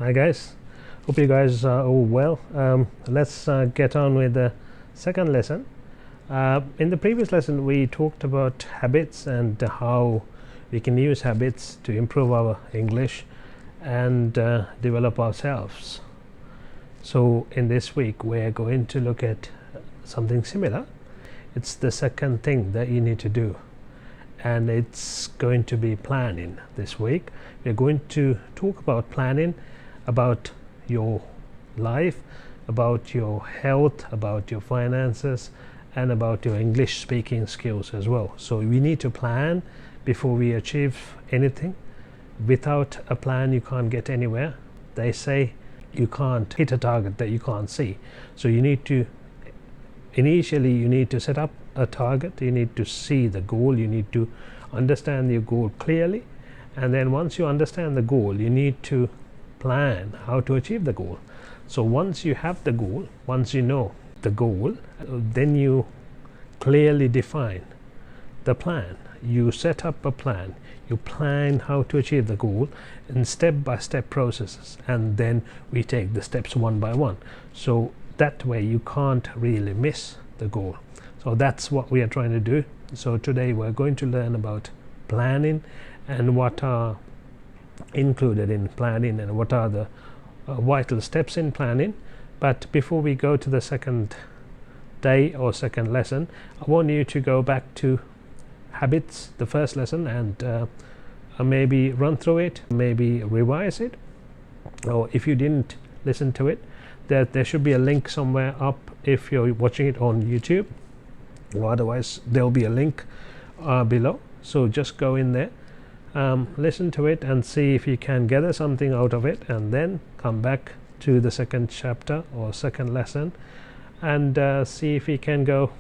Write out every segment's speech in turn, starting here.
Hi guys, hope you guys are all well. Let's get on with the second lesson. In the previous lesson we talked about habits and how we can use habits to improve our English and develop ourselves. So in this week we're going to look at something similar. It's the second thing that you need to do, and it's going to be planning. This week we're going to talk about planning, about your life, about your health, about your finances, and about your English speaking skills as well. So we need to plan before we achieve anything. Without a plan you can't get anywhere. They say you can't hit a target that you can't see. So you need to set up a target, you need to see the goal, you need to understand your goal clearly, and then once you understand the goal you need to plan how to achieve the goal. So once you have the goal, once you know the goal, then you clearly define the plan. You set up a plan, you plan how to achieve the goal in step-by-step processes, and then we take the steps one by one. So that way you can't really miss the goal. So that's what we are trying to do. So today we're going to learn about planning and what are included in planning and what are the vital steps in planning. But before we go to the second day or second lesson, I want you to go back to habits, the first lesson, and maybe run through it, maybe revise it, or if you didn't listen to it, there should be a link somewhere up if you're watching it on YouTube, or otherwise there'll be a link below. So just go in there, listen to it and see if you can gather something out of it, and then come back to the second chapter or second lesson and see if you can go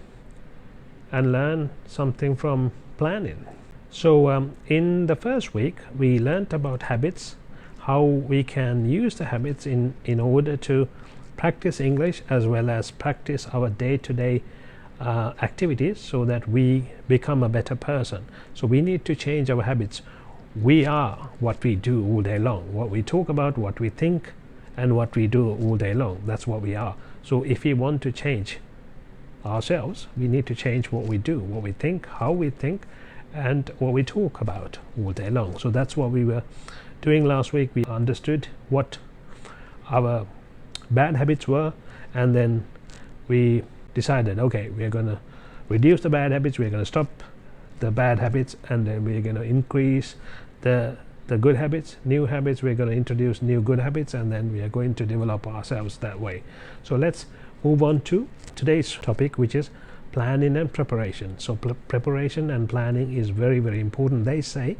and learn something from planning. So in the first week we learned about habits, how we can use the habits in order to practice English as well as practice our day-to-day activities so that we become a better person. So we need to change our habits. We are what we do all day long, what we talk about, what we think, and what we do all day long. That's what we are. So if we want to change ourselves, we need to change what we do, what we think, how we think, and what we talk about all day long. So that's what we were doing last week. We understood what our bad habits were, and then we decided, okay, we're going to reduce the bad habits, we're going to stop the bad habits, and then we're going to increase the good habits, new habits. We're going to introduce new good habits, and then we are going to develop ourselves that way. So let's move on to today's topic, which is planning and preparation. So preparation and planning is very, very important. They say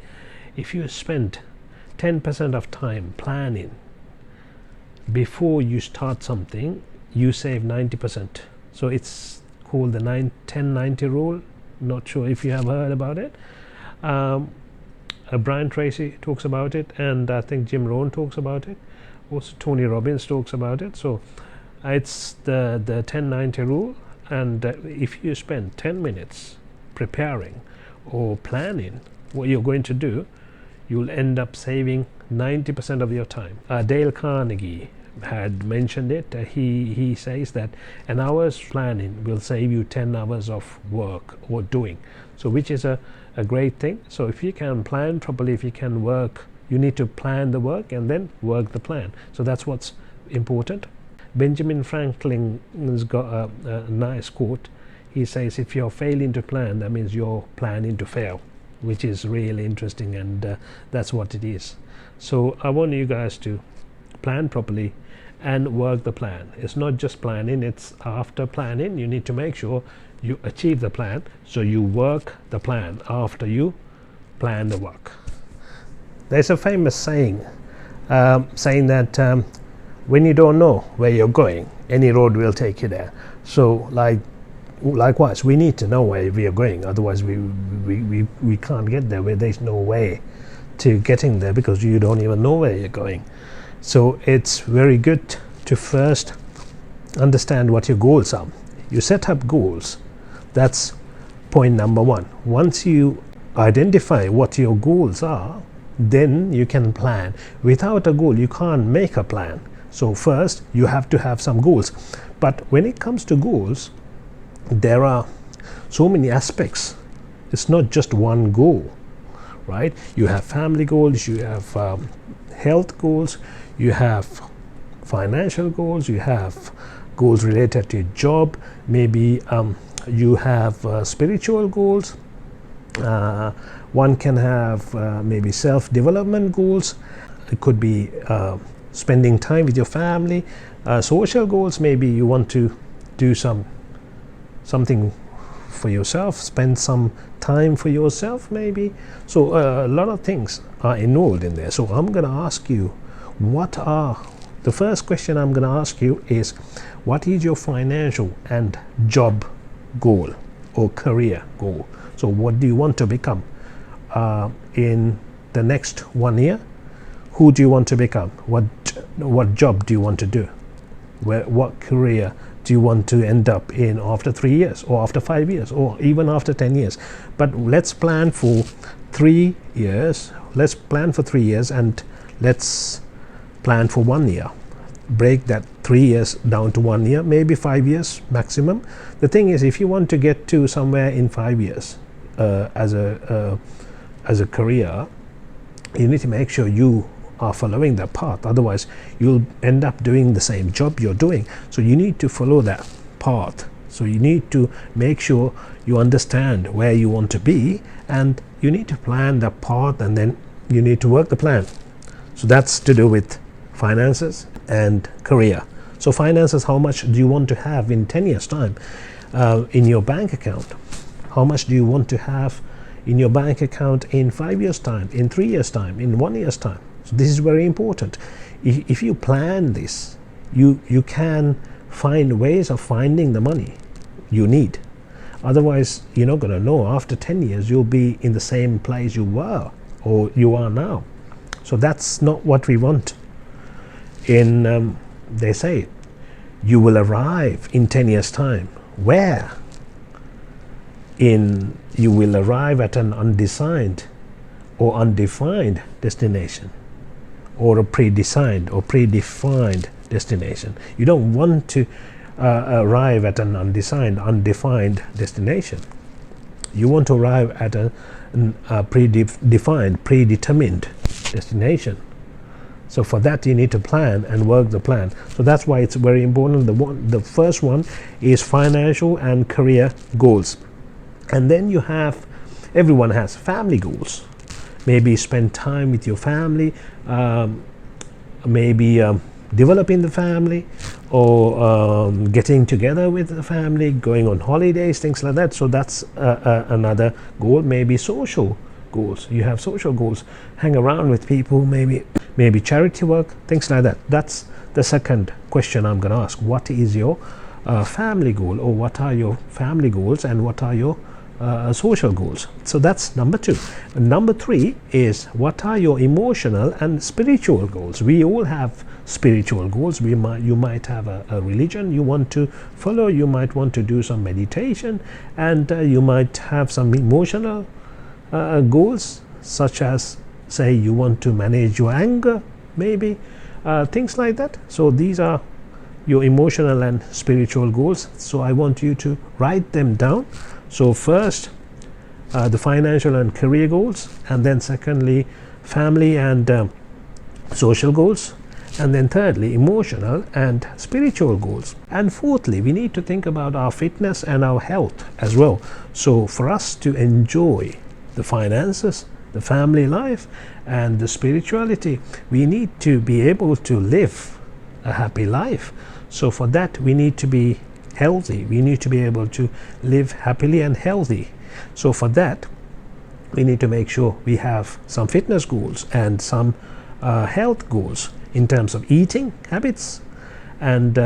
if you spend 10% of time planning before you start something, you save 90%. So it's called the 10-90 rule. Not sure if you have heard about it. Brian Tracy talks about it, and I think Jim Rohn talks about it. Also Tony Robbins talks about it. So it's the 10-90 rule, and if you spend 10 minutes preparing or planning what you're going to do, you'll end up saving 90% of your time. Dale Carnegie had mentioned it. He says that an hour's planning will save you 10 hours of work or doing, so which is a great thing. So if you can plan properly, if you can work, you need to plan the work and then work the plan. So that's what's important. Benjamin Franklin's got a nice quote. He says, if you're failing to plan, that means you're planning to fail, which is really interesting, and that's what it is. So I want you guys to plan properly and work the plan. It's not just planning, it's after planning. You need to make sure you achieve the plan, so you work the plan after you plan the work. There's a famous saying saying that when you don't know where you're going, any road will take you there. So likewise, we need to know where we are going, otherwise we can't get there, where there's no way to getting there because you don't even know where you're going. So it's very good to first understand what your goals are. You set up goals. That's point number one. Once you identify what your goals are, then you can plan. Without a goal, you can't make a plan. So first you have to have some goals. But when it comes to goals, there are so many aspects. It's not just one goal, right? You have family goals, you have health goals, you have financial goals, you have goals related to your job, maybe you have spiritual goals. One can have maybe self-development goals. It could be spending time with your family. Social goals, maybe you want to do something for yourself, spend some time for yourself maybe. So a lot of things are involved in there. So I'm going to ask you, the first question I'm going to ask you is, what is your financial and job goal or career goal? So what do you want to become in the next 1 year? Who do you want to become? What job do you want to do? What career do you want to end up in after 3 years, or after 5 years, or even after 10 years? But let's plan for 3 years. Let's plan for 3 years, and let's plan for 1 year. Break that 3 years down to 1 year, maybe 5 years maximum. The thing is, if you want to get to somewhere in 5 years as a career, you need to make sure you are following that path. Otherwise you'll end up doing the same job you're doing. So you need to follow that path. So you need to make sure you understand where you want to be, and you need to plan that path, and then you need to work the plan. So that's to do with finances and career. So finances, how much do you want to have in 10 years time in your bank account? How much do you want to have in your bank account in 5 years time, in 3 years time, in 1 year's time? So this is very important. If you plan this, you can find ways of finding the money you need. Otherwise you're not going to know. After 10 years you'll be in the same place you were or you are now. So that's not what we want. They say you will arrive in 10 years time. Where? You will arrive at an undecided or undefined destination, or a pre-defined or predefined destination. You don't want to arrive at an undefined destination. You want to arrive at a predefined, predetermined destination. So for that you need to plan and work the plan. So that's why it's very important. The first one is financial and career goals. And then you have, everyone has family goals. Maybe spend time with your family, maybe developing the family, or getting together with the family, going on holidays, things like that. So that's another goal. Maybe social goals. You have social goals, hang around with people, maybe charity work, things like that. That's the second question I'm going to ask. What is your family goal, or what are your family goals, and what are your social goals? So that's number 2. Number 3 is, what are your emotional and spiritual goals? We all have spiritual goals. You might have a religion you want to follow. You might want to do some meditation, and you might have some emotional goals, such as, say, you want to manage your anger, maybe things like that. So these are your emotional and spiritual goals. So I want you to write them down. So first the financial and career goals, and then secondly family and social goals, and then thirdly emotional and spiritual goals, and fourthly we need to think about our fitness and our health as well. So for us to enjoy the finances, the family life, and the spirituality, we need to be able to live a happy life. So for that we need to be healthy. We need to be able to live happily and healthy. So for that we need to make sure we have some fitness goals and some health goals in terms of eating habits and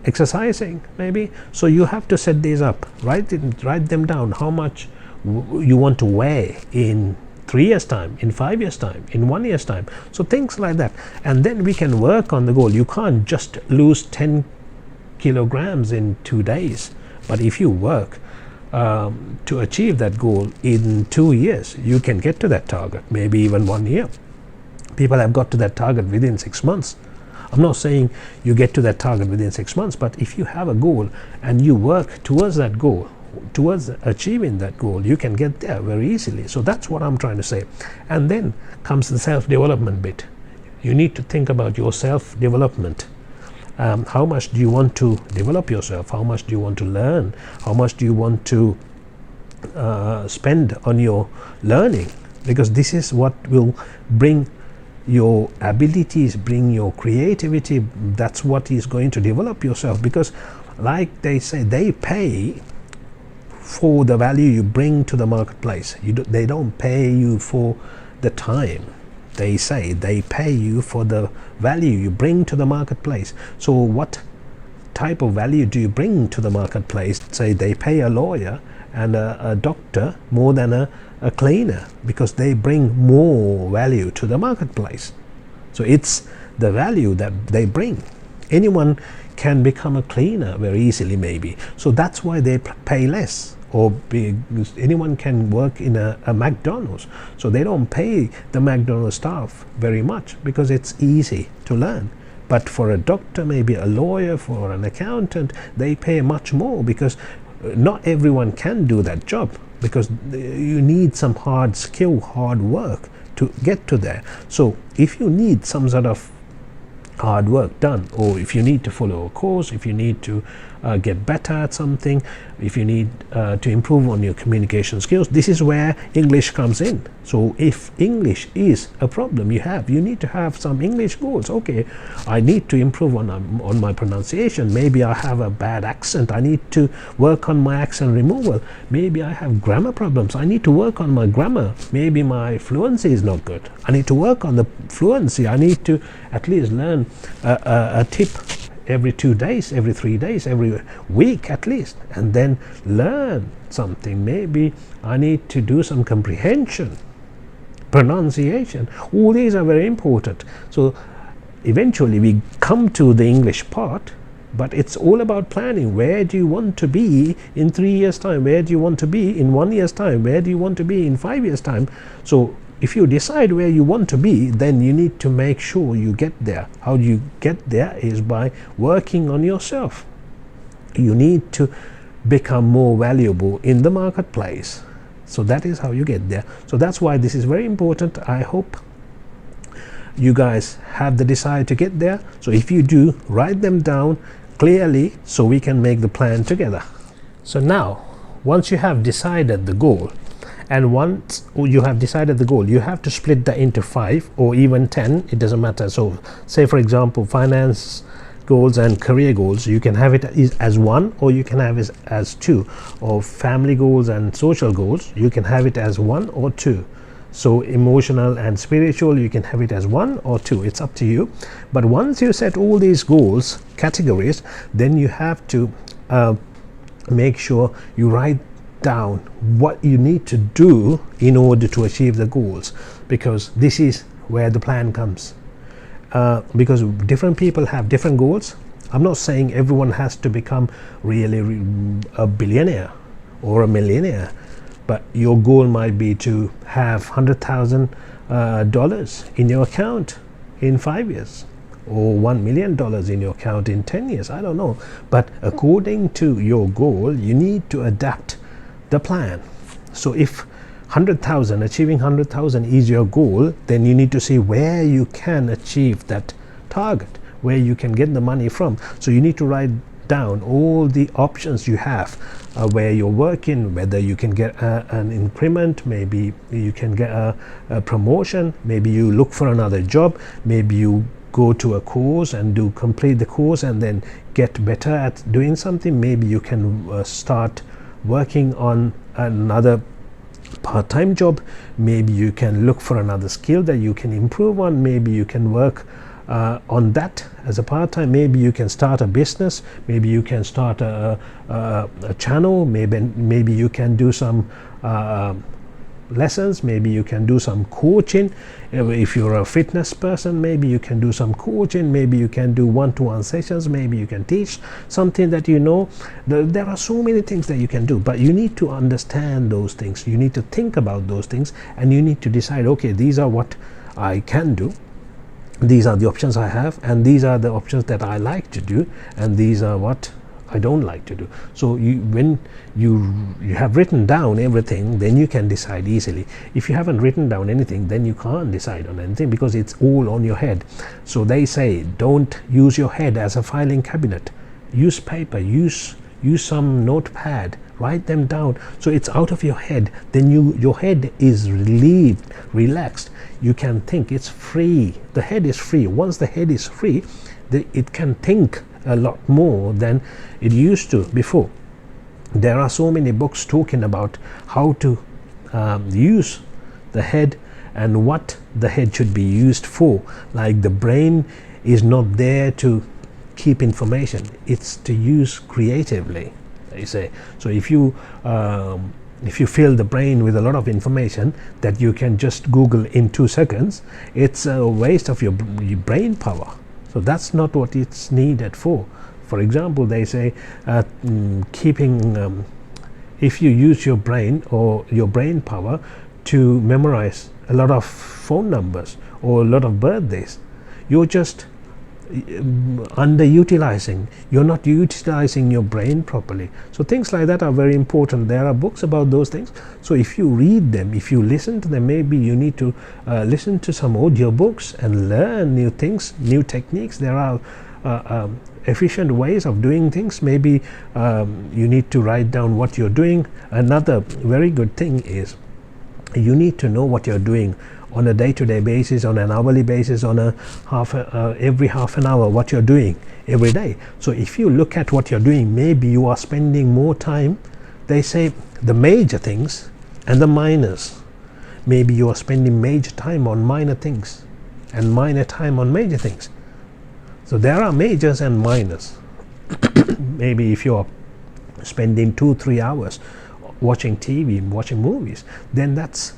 exercising maybe. So you have to set these up, write them down, how much you want to weigh in 3 years time, in 5 years time, in 1 year's time. So things like that, and then we can work on the goal. You can't just lose 10 kilograms in 2 days, but if you work to achieve that goal in 2 years, you can get to that target, maybe even 1 year. People have got to that target within 6 months. I'm not saying you get to that target within 6 months, but if you have a goal and you work towards that goal, towards achieving that goal, you can get there very easily. So that's what I'm trying to say. And then comes the self-development bit. You need to think about your self-development. How much do you want to develop yourself? How much do you want to learn? How much do you want to spend on your learning? Because this is what will bring your abilities, bring your creativity. That's what is going to develop yourself. Because like they say, they pay for the value you bring to the marketplace. They don't pay you for the time. They say they pay you for the value you bring to the marketplace. So what type of value do you bring to the marketplace? Say they pay a lawyer and a doctor more than a cleaner, because they bring more value to the marketplace. So it's the value that they bring. Anyone can become a cleaner very easily, maybe. So that's why they pay less. Or anyone can work in a McDonald's. So they don't pay the McDonald's staff very much because it's easy to learn. But for a doctor, maybe a lawyer, for an accountant, they pay much more, because not everyone can do that job, because you need some hard skill, hard work to get to there. So if you need some sort of hard work done, or if you need to follow a course, if you need to get better at something, if you need to improve on your communication skills, this is where English comes in. So if English is a problem you need to have some English goals. Okay, I need to improve on my pronunciation. Maybe I have a bad accent. I need to work on my accent removal. Maybe I have grammar problems. I need to work on my grammar. Maybe my fluency is not good. I need to work on the fluency. I need to at least learn a tip every 2 days, every 3 days, every week at least, and then learn something. Maybe I need to do some comprehension, pronunciation. All these are very important. So eventually we come to the English part, but it's all about planning. Where do you want to be in 3 years time? Where do you want to be in 1 year's time? Where do you want to be in 5 years time? So if you decide where you want to be, then you need to make sure you get there. How do you get there? Is by working on yourself. You need to become more valuable in the marketplace. So that is how you get there. So that's why this is very important. I hope you guys have the desire to get there. So if you do, write them down clearly so we can make the plan together. So now, once you have decided the goal, and once you have decided the goal, you have to split that into 5 or even 10. It doesn't matter. So say for example, finance goals and career goals, you can have it as 1, or you can have it as 2. Or family goals and social goals, you can have it as 1 or 2. So emotional and spiritual, you can have it as 1 or 2. It's up to you. But once you set all these goals categories, then you have to make sure you write down what you need to do in order to achieve the goals, because this is where the plan comes. Because different people have different goals. I'm not saying everyone has to become really a billionaire or a millionaire, but your goal might be to have $100,000 in your account in 5 years, or $1 million in your account in 10 years. I don't know, but according to your goal, you need to adapt the plan. So if achieving 100,000 is your goal, then you need to see where you can achieve that target, where you can get the money from. So you need to write down all the options you have, where you're working, whether you can get an increment, maybe you can get a promotion, maybe you look for another job, maybe you go to a course and complete the course and then get better at doing something. Maybe you can start working on another part-time job. Maybe you can look for another skill that you can improve on. Maybe you can work on that as a part-time. Maybe you can start a business. Maybe you can start a channel. Maybe you can do some lessons. Maybe you can do some coaching. If you're a fitness person, maybe you can do some coaching. Maybe you can do one-to-one sessions. Maybe you can teach something that you know. There are so many things that you can do, but you need to understand those things. You need to think about those things, and you need to decide, okay, these are what I can do, these are the options I have, and these are the options that I like to do, and these are what I don't like to do. So when you have written down everything, then you can decide easily. If you haven't written down anything, then you can't decide on anything, because it's all on your head. So they say, don't use your head as a filing cabinet. Use paper, use some notepad, write them down, so it's out of your head. Then your head is relieved, relaxed. You can think, it's free. The head is free. Once the head is free, it can think a lot more than it used to before. There are so many books talking about how to use the head and what the head should be used for. Like, the brain is not there to keep information, it's to use creatively, they say. So if you fill the brain with a lot of information that you can just Google in 2 seconds, it's a waste of your brain power. So that's not what it's needed for. For example, they say if you use your brain or your brain power to memorize a lot of phone numbers or a lot of birthdays, you're just underutilizing. You're not utilizing your brain properly. So things like that are very important. There are books about those things. So if you read them, if you listen to them, maybe you need to listen to some audio books and learn new things, new techniques. There are efficient ways of doing things. Maybe you need to write down what you're doing. Another very good thing is you need to know what you're doing on a day-to-day basis, on an hourly basis, on a every half an hour, what you're doing every day. So if you look at what you're doing, maybe you are spending more time, they say, the major things and the minors. Maybe you are spending major time on minor things and minor time on major things. So there are majors and minors. Maybe if you're spending 2-3 hours watching TV, watching movies, then that's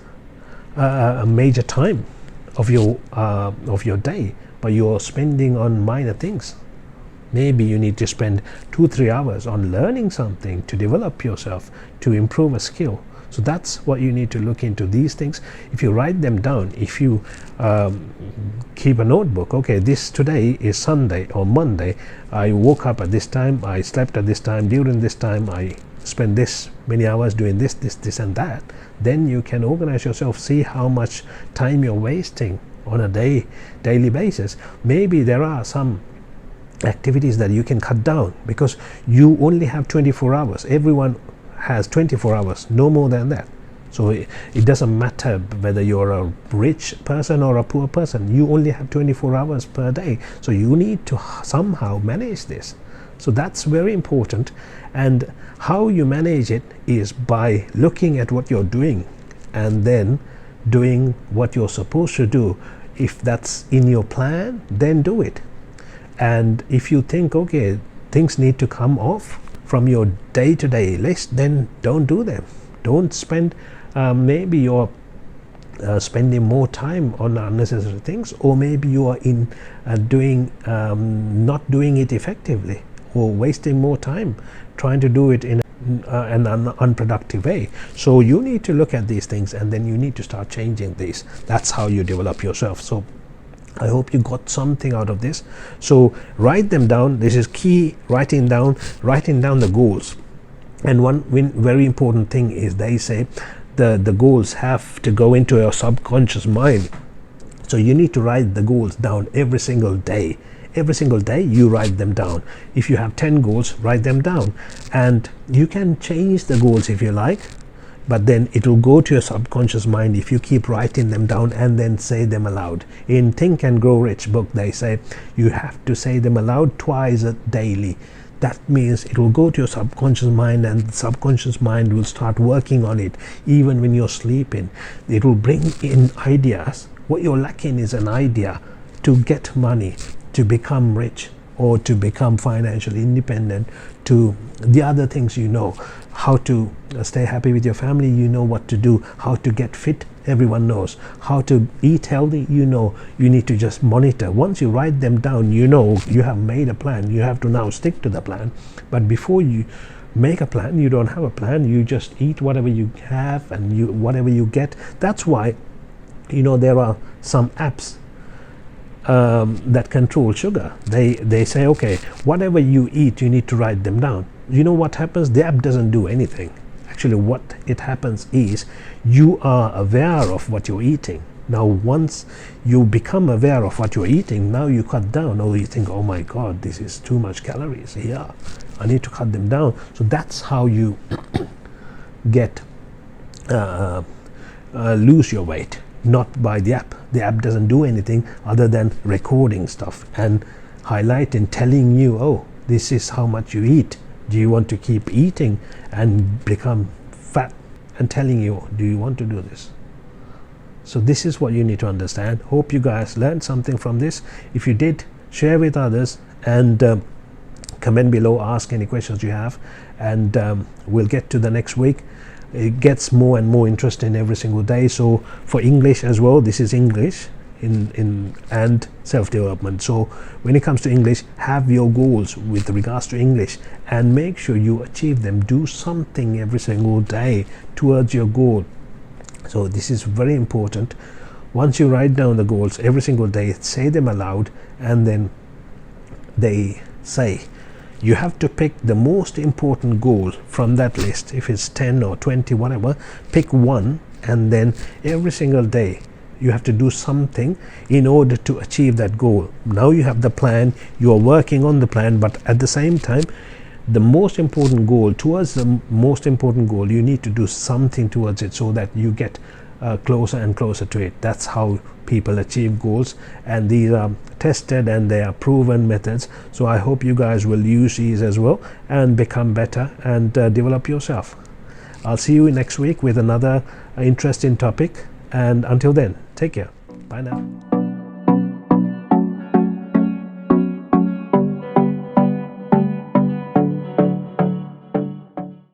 a major time of your day, but you're spending on minor things. Maybe you need to spend 2-3 hours on learning something to develop yourself, to improve a skill. So that's what you need to look into, these things. If you write them down, if you keep a notebook, okay, today is Sunday or Monday, I woke up at this time, I slept at this time, during this time I spend this many hours doing this and that. Then you can organize yourself, see how much time you're wasting on a daily basis. Maybe there are some activities that you can cut down, because you only have 24 hours. Everyone has 24 hours, no more than that. So it doesn't matter whether you're a rich person or a poor person, you only have 24 hours per day. So you need to somehow manage this. So that's very important. And how you manage it is by looking at what you're doing and then doing what you're supposed to do. If that's in your plan, then do it. And if you think, okay, things need to come off from your day-to-day list, then don't do them. Don't spend, maybe you're spending more time on unnecessary things, or maybe you are not doing it effectively, or wasting more time trying to do it in an unproductive way. So you need to look at these things, and then you need to start changing these. That's how you develop yourself. So I hope you got something out of this. So write them down. This is key, writing down the goals. And one very important thing is, they say the goals have to go into your subconscious mind. So you need to write the goals down every single day. Every single day you write them down. If you have 10 goals, write them down. And you can change the goals if you like, but then it will go to your subconscious mind if you keep writing them down and then say them aloud. In Think and Grow Rich book, they say you have to say them aloud twice daily. That means it will go to your subconscious mind, and the subconscious mind will start working on it even when you're sleeping. It will bring in ideas. What you're lacking is an idea to get money, to become rich, or to become financially independent, to the other things, how to stay happy with your family, what to do, how to get fit, everyone knows, how to eat healthy, you need to just monitor. Once you write them down, you have made a plan, you have to now stick to the plan. But before you make a plan, you don't have a plan, you just eat whatever you have and whatever you get. That's why there are some apps that control sugar. They say, okay, whatever you eat, you need to write them down. You know what happens? The app doesn't do anything. Actually, what it happens is you are aware of what you're eating. Now, once you become aware of what you're eating, now you cut down, or you think, oh my God, this is too much calories. Yeah, I need to cut them down. So that's how you get lose your weight, not by the app. The app doesn't do anything other than recording stuff and highlighting, telling you, oh, this is how much you eat. Do you want to keep eating and become fat? And telling you, do you want to do this? So this is what you need to understand. Hope you guys learned something from this. If you did, share with others, and comment below, ask any questions you have, and we'll get to the next week. It gets more and more interesting every single day. So for English as well, this is English and self-development. So when it comes to English, have your goals with regards to English and make sure you achieve them. Do something every single day towards your goal. So this is very important. Once you write down the goals every single day, say them aloud, and then they say you have to pick the most important goal from that list. If it's 10 or 20, whatever, pick one, and then every single day you have to do something in order to achieve that goal. Now you have the plan, you are working on the plan, but at the same time, the most important goal, towards the most important goal, you need to do something towards it so that you get closer and closer to it. That's how people achieve goals, and these are tested and they are proven methods. So I hope you guys will use these as well and become better and develop yourself. I'll see you next week with another interesting topic, and until then, take care. Bye now.